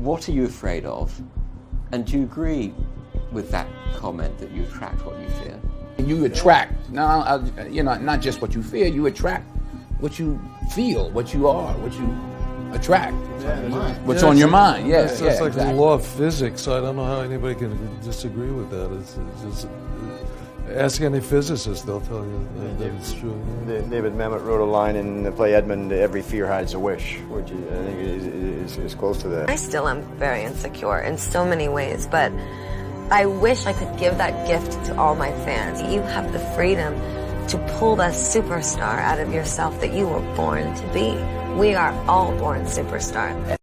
what are you afraid of? And do you agree with that comment that you attract what you fear? You attract, not just what you fear, you attract what you feel, what you are, what you attract. What's on your mind, yeah. It's like exactly. the law of physics, so I don't know how anybody can disagree with that. It's just, ask any physicist, they'll tell you that it's true. David Mamet wrote a line in the play Edmund, "Every fear hides a wish," which I think is close to that. I still am very insecure in so many ways, but I wish I could give that gift to all my fans. You have the freedom to pull that superstar out of yourself that you were born to be. We are all born superstars.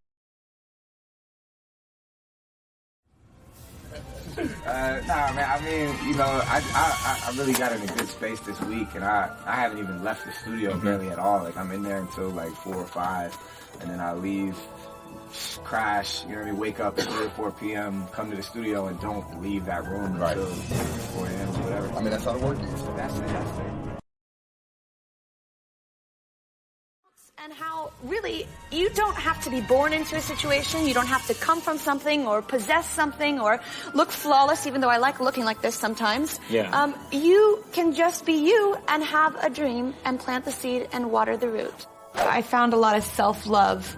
Nah, man, I mean, I really got in a good space this week, and I haven't even left the studio barely at all. Like, I'm in there until like 4 or 5, and then I leave, crash, wake up at 3 or 4 p.m., come to the studio, and don't leave that room until 4 a.m. or whatever. I mean, that's how it works. That's it. And how really you don't have to be born into a situation, you don't have to come from something or possess something or look flawless, even though I like looking like this sometimes. Yeah. You can just be you and have a dream and plant the seed and water the root. I found a lot of self-love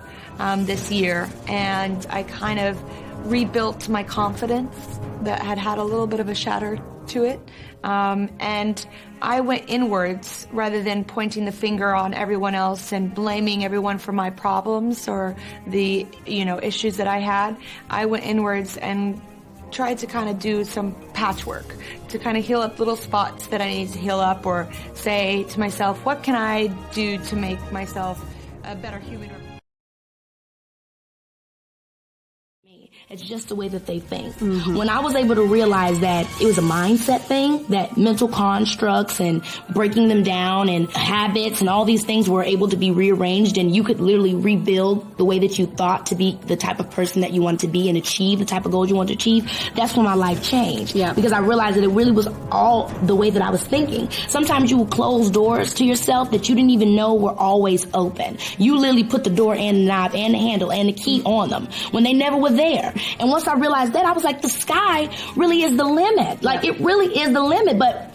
this year, and I kind of rebuilt my confidence that had a little bit of a shatter to it. And I went inwards rather than pointing the finger on everyone else and blaming everyone for my problems or the, issues that I had. I went inwards and tried to kind of do some patchwork to kind of heal up little spots that I needed to heal up, or say to myself, what can I do to make myself a better human? It's just the way that they think. Mm-hmm. When I was able to realize that it was a mindset thing, that mental constructs and breaking them down and habits and all these things were able to be rearranged, and you could literally rebuild the way that you thought to be the type of person that you wanted to be and achieve the type of goals you wanted to achieve, that's when my life changed. Yeah. Because I realized that it really was all the way that I was thinking. Sometimes you will close doors to yourself that you didn't even know were always open. You literally put the door and the knob and the handle and the key on them when they never were there. And once I realized that, I was like, the sky really is the limit. Like, it really is the limit. But,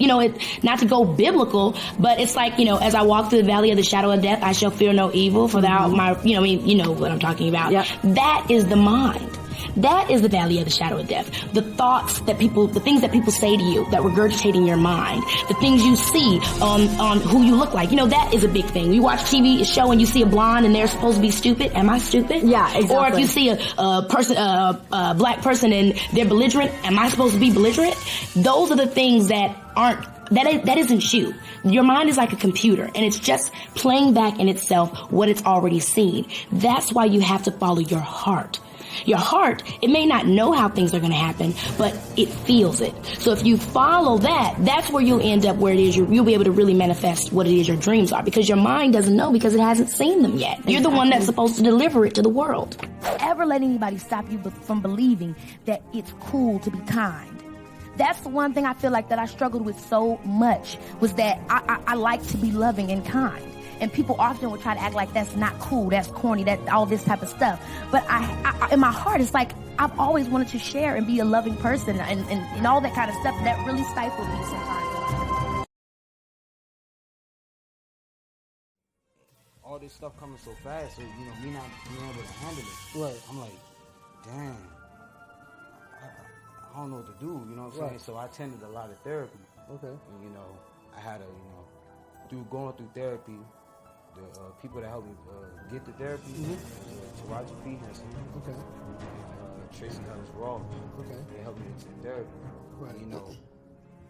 not to go biblical, but it's like, as I walk through the valley of the shadow of death, I shall fear no evil, for thou my, you know what I'm talking about. Yep. That is the mind. That is the valley of the shadow of death. The thoughts that the things that people say to you that regurgitate in your mind, the things you see on who you look like. That is a big thing. You watch TV show and you see a blonde and they're supposed to be stupid. Am I stupid? Yeah, exactly. Or if you see a black person and they're belligerent, am I supposed to be belligerent? Those are the things that that isn't you. Your mind is like a computer, and it's just playing back in itself what it's already seen. That's why you have to follow your heart. Your heart, it may not know how things are going to happen, but it feels it. So if you follow that, that's where you'll end up where it is. You'll be able to really manifest what it is your dreams are, because your mind doesn't know because it hasn't seen them yet. You're the one that's supposed to deliver it to the world. Ever let anybody stop you from believing that it's cool to be kind? That's the one thing I feel like that I struggled with so much, was that I like to be loving and kind. And people often will try to act like that's not cool, that's corny, that all this type of stuff. But I in my heart, it's like I've always wanted to share and be a loving person and all that kind of stuff. That really stifled me sometimes. All this stuff coming so fast, so me not being able to handle it. Right. I'm like, damn, I don't know what to do. You know what I'm saying? So I attended a lot of therapy. Okay. And I had through going through therapy. The people that helped me get the therapy, Taraji P. Henson, and Tracy Ellis Ross, they helped me into therapy. Right.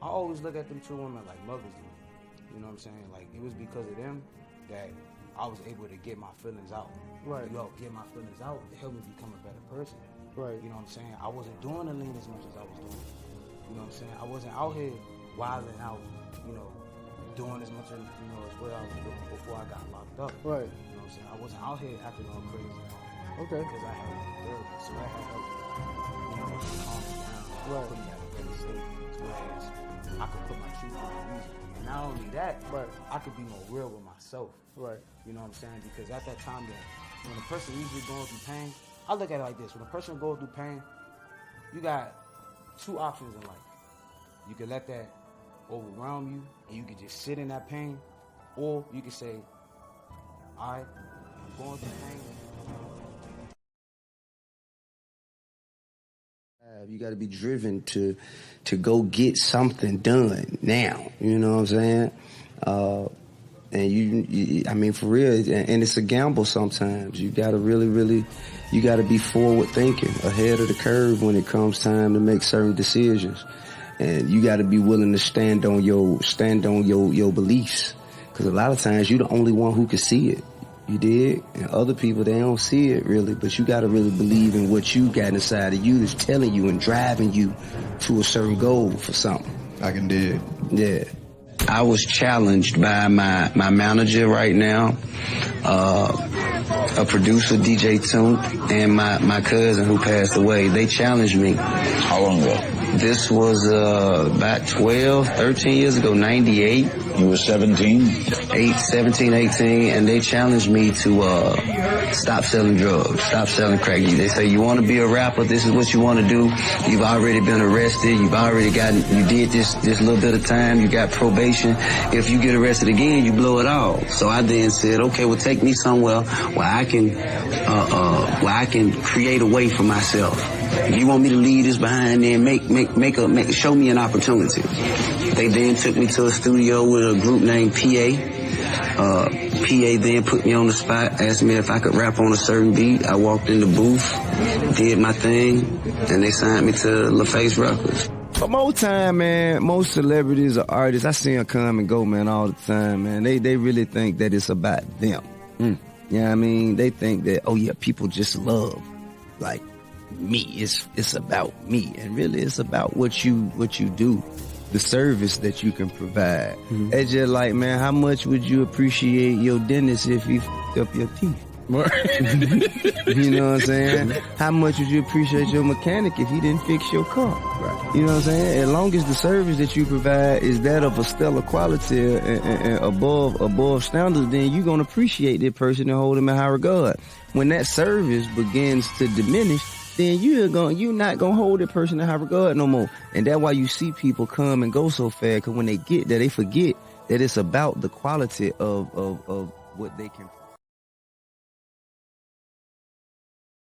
I always look at them two women like mothers to me. You know what I'm saying? Like, it was because of them that I was able to get my feelings out. Right. Get my feelings out. It helped me become a better person. Right. You know what I'm saying? I wasn't doing the lean as much as I was doing. You know what I'm saying? I wasn't out here wilding out, doing as much as what I was doing before I got locked up. Right. You know what I'm saying? I wasn't out here acting all crazy. Okay. Because I had therapy, so that had helped calm me down. Right. Put me at a better state. Whereas I could put my truth in the music. And not only that, but I could be more real with myself. Right. You know what I'm saying? Because at that time, when a person usually going through pain, I look at it like this. When a person goes through pain, you got two options in life. You can let that overwhelm you and you can just sit in that pain, or you can say, all right, I'm going through pain. You got to be driven to go get something done now. You know what I'm saying? And you I mean, for real, and it's a gamble sometimes. You got to really, you got to be forward thinking, ahead of the curve when it comes time to make certain decisions. And you got to be willing to stand on your beliefs. Because a lot of times you're the only one who can see it. You dig? And other people, they don't see it really, but you got to really believe in what you got inside of you that's telling you and driving you to a certain goal for something. I can dig. Yeah. I was challenged by my manager right now, a producer, DJ Toon, and my cousin who passed away. They challenged me. How long ago? This was about 13 years ago, 98. You were 17? 17, 18, and they challenged me to stop selling drugs, stop selling crack. They say, you want to be a rapper, this is what you want to do. You've already been arrested, you did this little bit of time, you got probation. If you get arrested again, you blow it all. So I then said, okay, well, take me somewhere where I can create a way for myself. If you want me to leave this behind, then show me an opportunity. They then took me to a studio with a group named PA. PA then put me on the spot, asked me if I could rap on a certain beat. I walked in the booth, did my thing, and they signed me to LaFace Records. But most time, man, most celebrities or artists, I see them come and go, man, all the time, man. They really think that it's about them. You know what I mean? They think that, oh yeah, people just love, like, me. It's about me. And really it's about what you do, the service that you can provide. It's just like, man, how much would you appreciate your dentist if he f***ed up your teeth? You know what I'm saying? How much would you appreciate your mechanic if he didn't fix your car? Right. You know what I'm saying? As long as the service that you provide is that of a stellar quality and above standards, then you're going to appreciate that person and hold him in high regard. When that service begins to diminish, then you're not gonna hold that person in high regard no more. And that's why you see people come and go so fast, because when they get there, they forget that it's about the quality of what they can.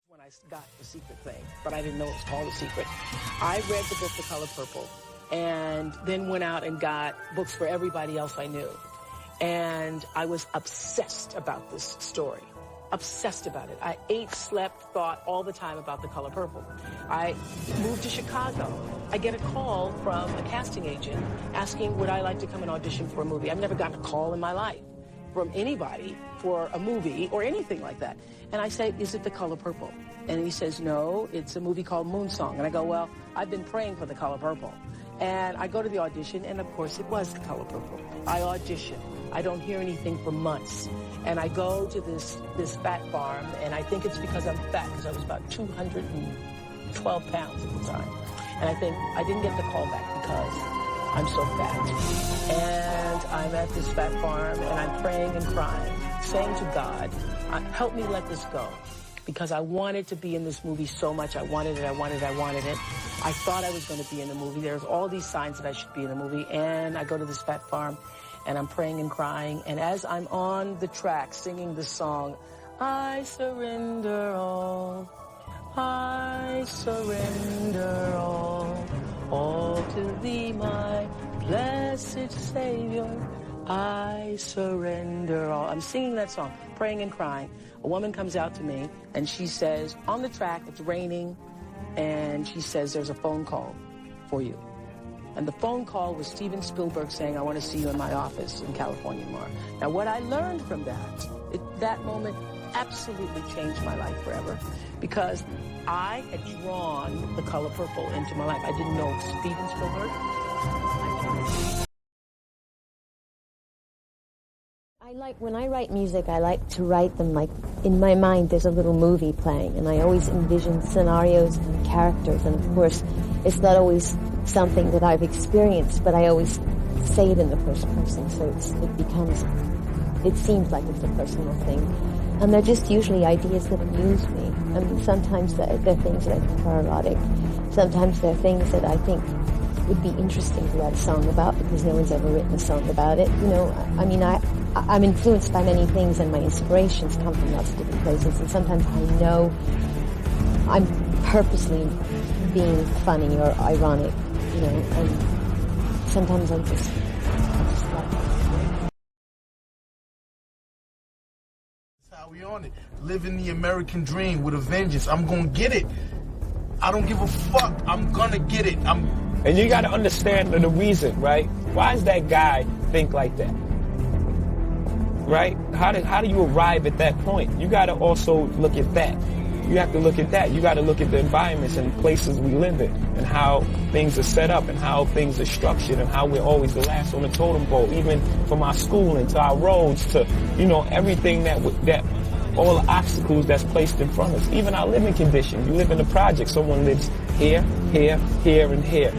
When I got The Secret thing, but I didn't know it was called The Secret, I read the book The Color Purple, and then went out and got books for everybody else I knew. And I was obsessed about this story. Obsessed about it. I ate, slept, thought all the time about The Color Purple. I moved to Chicago. I get a call from a casting agent asking would I like to come and audition for a movie. I've never gotten a call in my life from anybody for a movie or anything like that. And I say, is it The Color Purple? And he says, no, it's a movie called Moonsong. And I go, well, I've been praying for The Color Purple. And I go to the audition, and of course it was The Color Purple. I audition. I don't hear anything for months. And I go to this fat farm, and I think it's because I'm fat, because I was about 212 pounds at the time. And I think I didn't get the call back because I'm so fat. And I'm at this fat farm, and I'm praying and crying, saying to God, help me let this go. Because I wanted to be in this movie so much. I wanted it. I thought I was going to be in the movie. There's all these signs that I should be in the movie. And I go to this fat farm, and I'm praying and crying. And as I'm on the track singing the song, I surrender all, I surrender all to thee, my blessed Savior, I surrender all. I'm singing that song, praying and crying. A woman comes out to me, and she says, on the track, it's raining, and she says, there's a phone call for you. And the phone call was Steven Spielberg saying, I want to see you in my office in California tomorrow. Now, what I learned from that moment absolutely changed my life forever, because I had drawn The Color Purple into my life. I didn't know Steven Spielberg. When I write music, I like to write them like, in my mind, there's a little movie playing, and I always envision scenarios and characters, and of course, it's not always something that I've experienced, but I always say it in the first person, so it seems like it's a personal thing. And they're just usually ideas that amuse me. I mean, sometimes they're things that I think are erotic. Sometimes they're things that I think would be interesting to write a song about because no one's ever written a song about it. You know, I mean, I'm influenced by many things and my inspirations come from lots of different places. And sometimes I know I'm purposely being funny or ironic, you know, and sometimes I just like it. That's how we on it. Living the American dream with a vengeance. I'm gonna get it. I don't give a fuck. I'm gonna get it. And you gotta understand the reason, right? Why does that guy think like that? Right? How do you arrive at that point? You gotta also look at that. You have to look at that. You gotta look at the environments and places we live in and how things are set up and how things are structured and how we're always the last on the totem pole, even from our schooling to our roads to, you know, everything that all the obstacles that's placed in front of us, even our living conditions. You live in a project, someone lives here, here, here, and here.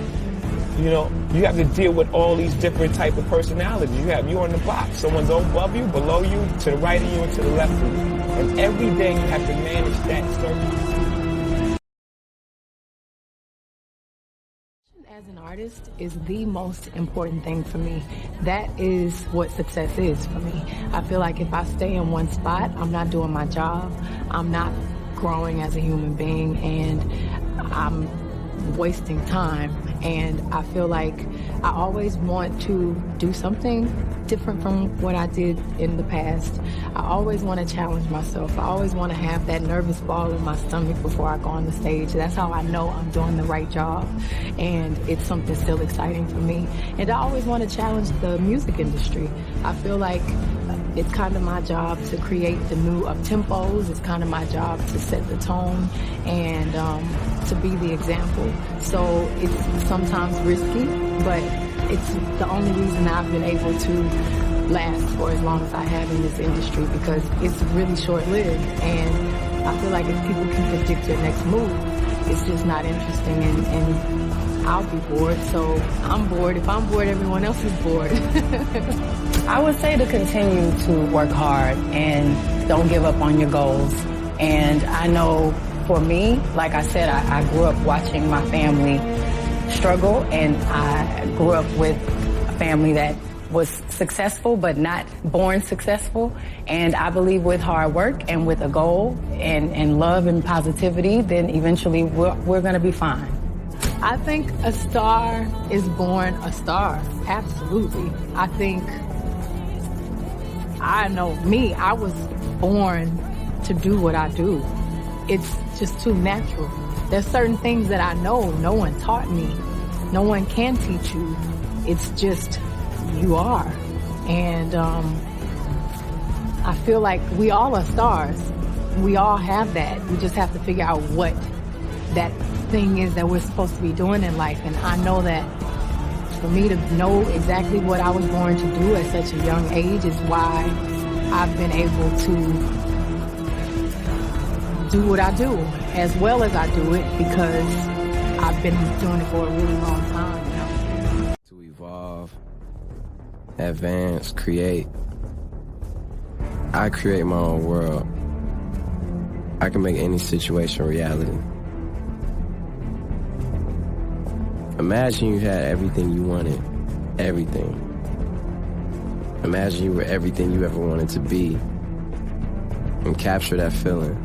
You know, you have to deal with all these different type of personalities. You on the box. Someone's above you, below you, to the right of you, and to the left of you. And every day you have to manage that circle. As an artist is the most important thing for me. That is what success is for me. I feel like if I stay in one spot, I'm not doing my job. I'm not growing as a human being, and I'm wasting time. And I feel like I always want to do something different from what I did in the past. I always want to challenge myself. I always want to have that nervous ball in my stomach before I go on the stage. That's how I know I'm doing the right job, and it's something still exciting for me. And I always want to challenge the music industry. I feel like it's kind of my job to create the new up-tempos. It's kind of my job to set the tone and to be the example. So it's sometimes risky, but it's the only reason I've been able to last for as long as I have in this industry, because it's really short-lived. And I feel like if people can predict your next move, it's just not interesting, and I'll be bored. So I'm bored. If I'm bored, everyone else is bored. I would say to continue to work hard and don't give up on your goals. And I know for me, like I said, I grew up watching my family struggle, and I grew up with a family that was successful but not born successful. And I believe with hard work and with a goal and love and positivity, then eventually we're going to be fine. I think a star is born a star. Absolutely. I think, I know me, I was born to do what I do. It's just too natural. There's certain things that I know no one taught me. No one can teach you. It's just, you are. And I feel like we all are stars. We all have that. We just have to figure out what that thing is that we're supposed to be doing in life. And I know that for me to know exactly what I was born to do at such a young age is why I've been able to do what I do as well as I do it, because I've been doing it for a really long time, you know? To evolve, advance, create. I create my own world. I can make any situation reality. Imagine you had everything you wanted. Everything. Imagine you were everything you ever wanted to be. And capture that feeling.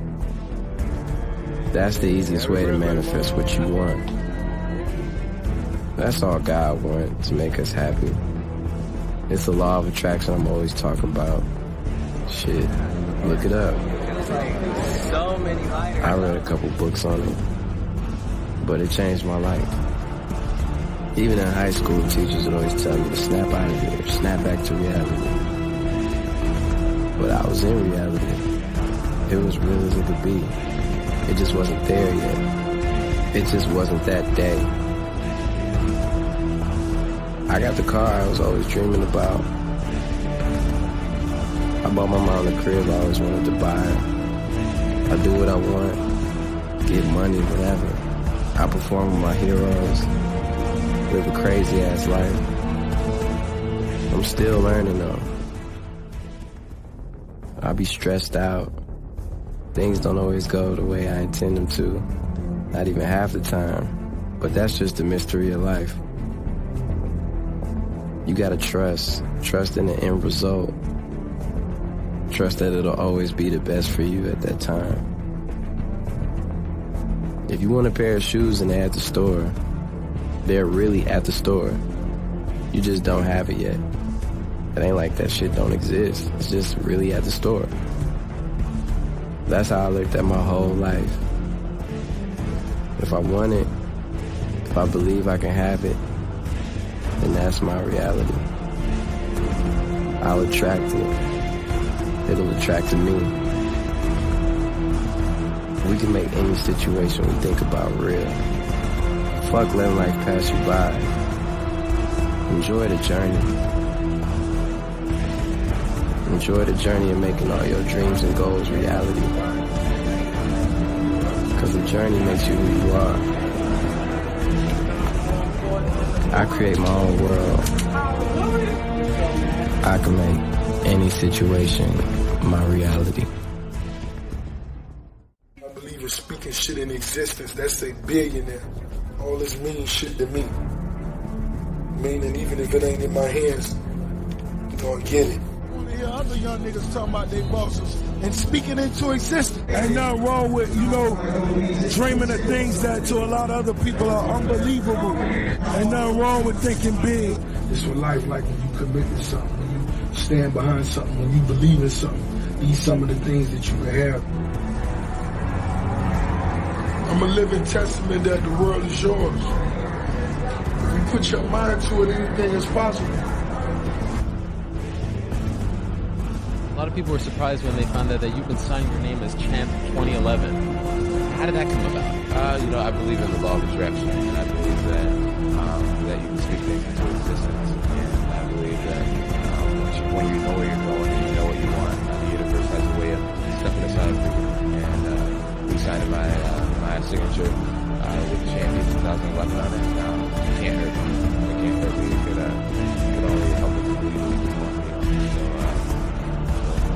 That's the easiest way to manifest what you want. That's all God wants, to make us happy. It's the law of attraction I'm always talking about. Shit, look it up. I read a couple books on it, but it changed my life. Even in high school, teachers would always tell me to snap out of here, snap back to reality. But I was in reality. It was real as it could be. It just wasn't there yet. It just wasn't that day. I got the car I was always dreaming about. I bought my mom the crib I always wanted to buy. I do what I want, get money, whatever. I perform with my heroes, live a crazy ass life. I'm still learning though. I'll be stressed out. Things don't always go the way I intend them to, not even half the time. But that's just the mystery of life. You gotta trust in the end result. Trust that it'll always be the best for you at that time. If you want a pair of shoes and they're at the store, they're really at the store. You just don't have it yet. It ain't like that shit don't exist. It's just really at the store. That's how I looked at my whole life. If I want it, if I believe I can have it, then that's my reality. I'll attract it. It'll attract to me. We can make any situation we think about real. Fuck letting life pass you by. Enjoy the journey. Enjoy the journey of making all your dreams and goals reality. Because the journey makes you who you are. I create my own world. I can make any situation my reality. I believe in speaking shit in existence. That's a billionaire. All this means shit to me. Meaning even if it ain't in my hands, you gonna get it. I hear other young niggas talking about their bosses and speaking into existence. Ain't nothing wrong with, dreaming of things that to a lot of other people are unbelievable. Ain't nothing wrong with thinking big. It's what life like when you commit to something, when you stand behind something, when you believe in something. These some of the things that you can have. I'm a living testament that the world is yours. If you put your mind to it, anything is possible. A lot of people were surprised when they found out that you've been signing your name as Champ 2011. How did that come about? I believe in the law of attraction, and I believe that you can speak things into existence. And I believe that when you know where you're going and you know what you want, the universe has a way of stepping aside for you. And we signed my signature with Champion 2011 on it. It can't hurt me. It can't hurt me. It could only help us to believe we can want,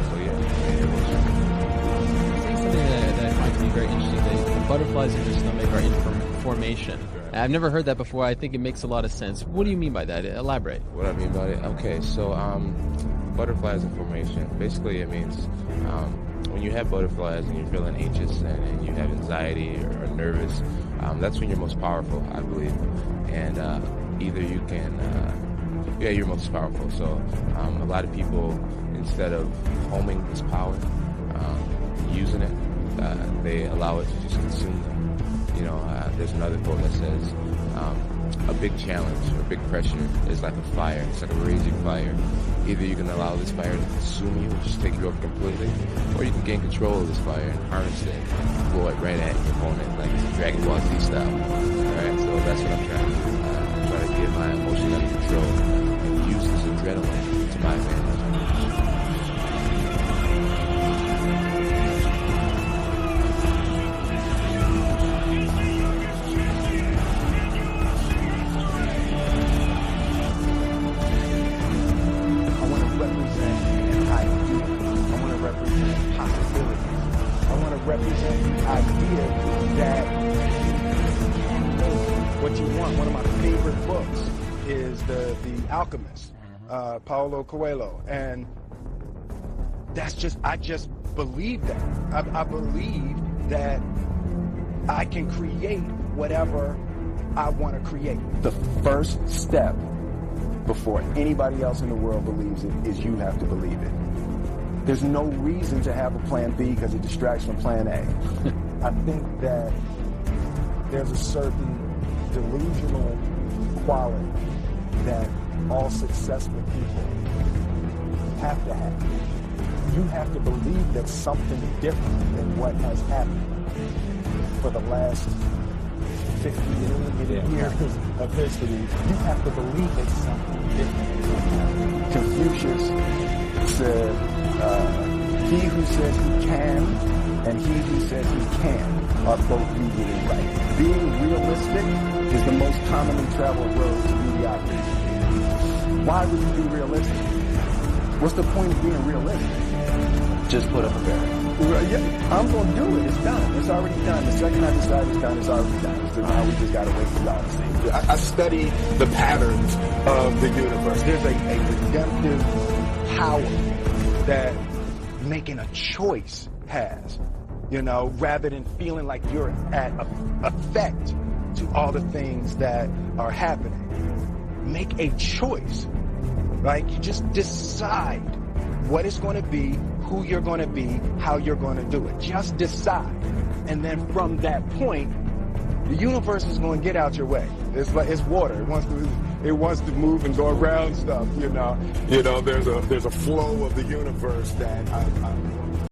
So yeah, it was. Something that I find to be very interesting, the butterflies in your stomach are in formation. I've never heard that before. I think it makes a lot of sense. What do you mean by that? Elaborate. What I mean by it? Okay, so butterflies in formation. Basically, it means when you have butterflies and you're feeling anxious and you have anxiety or nervous, that's when you're most powerful, I believe. And either you can, you're most powerful. So a lot of people, instead of homing this power, using it, they allow it to just consume them. There's another quote that says, a big challenge or big pressure is like a fire. It's like a raging fire. Either you can allow this fire to consume you, just take you over completely, or you can gain control of this fire and harness it and blow it right at your opponent, like it's Dragon Ball Z style. Alright, so that's what I'm trying to do. I'm trying to get my emotions under control and use this adrenaline to my advantage. Represent the idea that what you want. One of my favorite books is The Alchemist, Paulo Coelho, and I just believe that. I believe that I can create whatever I want to create. The first step before anybody else in the world believes it is you have to believe it. There's no reason to have a plan B because it distracts from plan A. I think that there's a certain delusional quality that all successful people have to have. You have to believe that something different than what has happened for the last 50 years of history. You have to believe that something different. Confucius said, he who says he can and he who says he can are both usually right. Being realistic is the most commonly traveled road to mediocrity. Why would you be realistic? What's the point of being realistic? just put up a barrier. Yeah, I'm going to do it. It's done. It's already done. The second I decide it's done, it's already done. So now we just got to wait for y'all to see. I study the patterns of the universe. There's a redemptive power that making a choice has, rather than feeling like you're at effect to all the things that are happening. Make a choice. Like, you just decide what it's going to be, who you're going to be, how you're going to do it. Just decide. And then from that point, the universe is going to get out your way. It's water. It wants to move and go around stuff, There's a flow of the universe that I'm